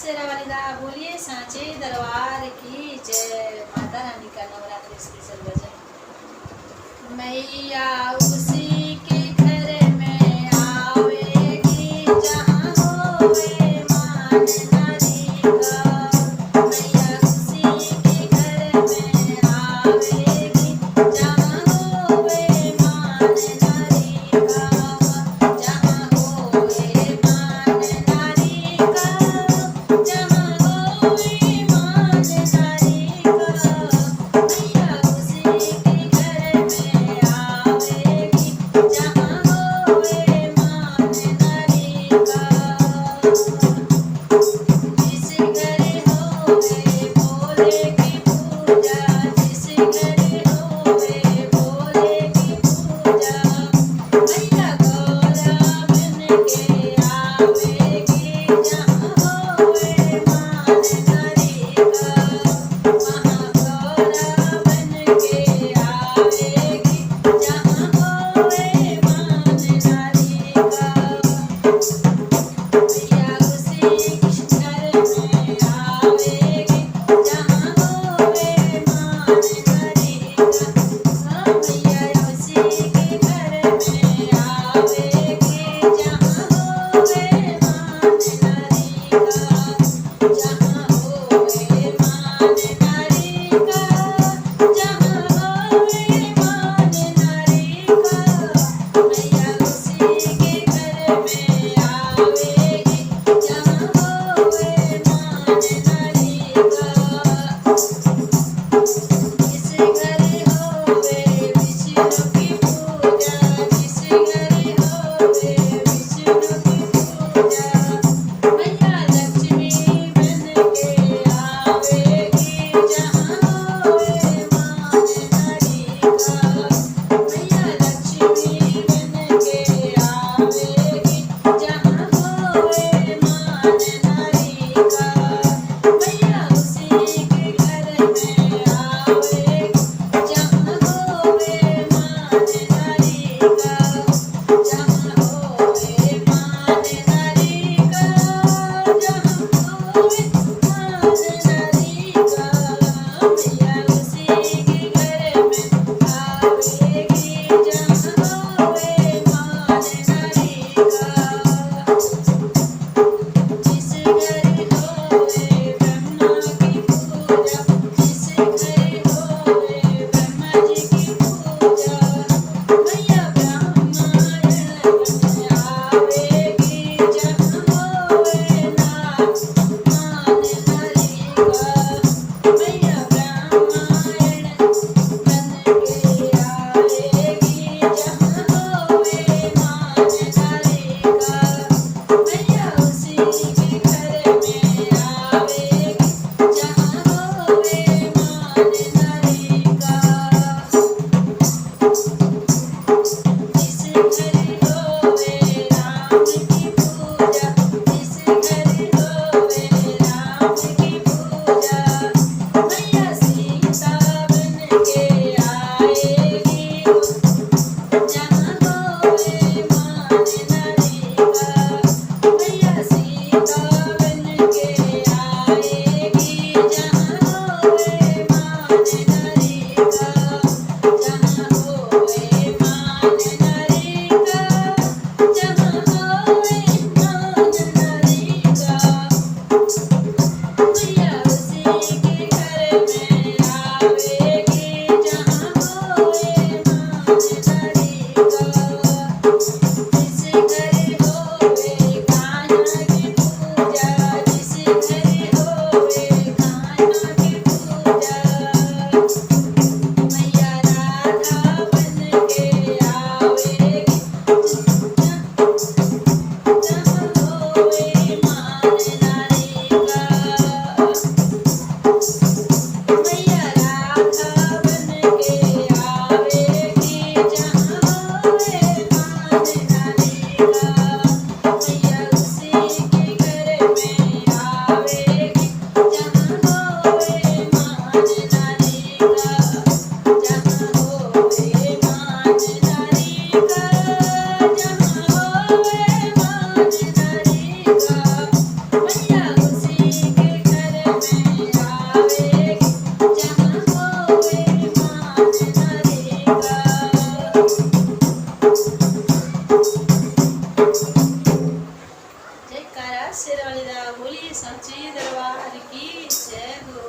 शेरावाली दा बोलिए सांचे दरबार की जय। माता रानी का नवरात्रि स्पेशल भजन। मैया उसी के घर में आवेगी जहाँ होवे मान नारी का। मैया उसी के घर में आवेगी जहाँ होवे मान नारी का। जहाँ होवे मान नारी का, जहाँ होवे मान नारी का। मैया उसी के घर में आवेगी जहाँ होवे मान नारी का। जिस घर होवे भोले की पूजा, जिस घर होवे भोले की पूजा। मैया गौरा बन के आवेगी जहाँ होवे मान नारी का। वहाँ गौरा बन के आवेगी जहाँ होवे मान नारी का। मैया उसी के घर में आवेगी जहाँ होवे मान नारी का। मैया उसी के घर में आवेगी जहाँ होवे मान नारी का। जहाँ होवे मान नारी का, जहाँ होवे मान नारी का। मैया उसी के घर में आवेगी जहाँ होवे मान नारी का। जिस घर होवे विष्णु की पूजा, जिस घर होवे विष्णु की पूजा। मैया लक्ष्मी बन के आवेगी जहाँ होवे मान नारी का। मैया लक्ष्मी बन के आवेगी जहाँ होवे मान नारी का। मैया उसी के घर में आवेगी जहाँ होवे मान नारी का। जहाँ होवे मान नारी का, जहाँ होवे मान नारी का। मैया उसी के घर में आवेगी जहाँ होवे मान नारी का। जिस घर होवे ब्रह्मा की पूजा, जिस घर होवे ब्रह्मा जी की पूजा। मैया ब्राह्मण बन आवेगी जहाँ होवे मान नारी का। मैया ब्राह्मण बन के आवेगी जहाँ होवे मान नारी का। मैया उसी के घर में आवेगी जहाँ होवे मान नारी का। जिस घर होवे राम की पूजा, जिस घर होवे राम की पूजा। मैया सीता बन के आएगी जहाँ होवे मान नारी का। मैया सीता बन के आएगी जहाँ होवे मान नारी का। जहाँ होवे मान नारी का, जहाँ होवे मान नारी का। मैया उसी के घर में आवेगी जहाँ होवे मान नारी का। जिस घर होवे कान्हा की पूजा, जिस घर होवे कान्हा की पूजा। मैया राधा बन के आवेगी जहाँ होवे मान नारी का। मैया राधा बन के आवेगी जहाँ होवे मान नारी का। मैया उसी के घर में आवेगी जहाँ होवे मान नारी का। जहाँ होवे मान नारी का, जहाँ होवे मान नारी का। जयकारा शेर वाली दा बोली सच्ची दरबार की जय हो।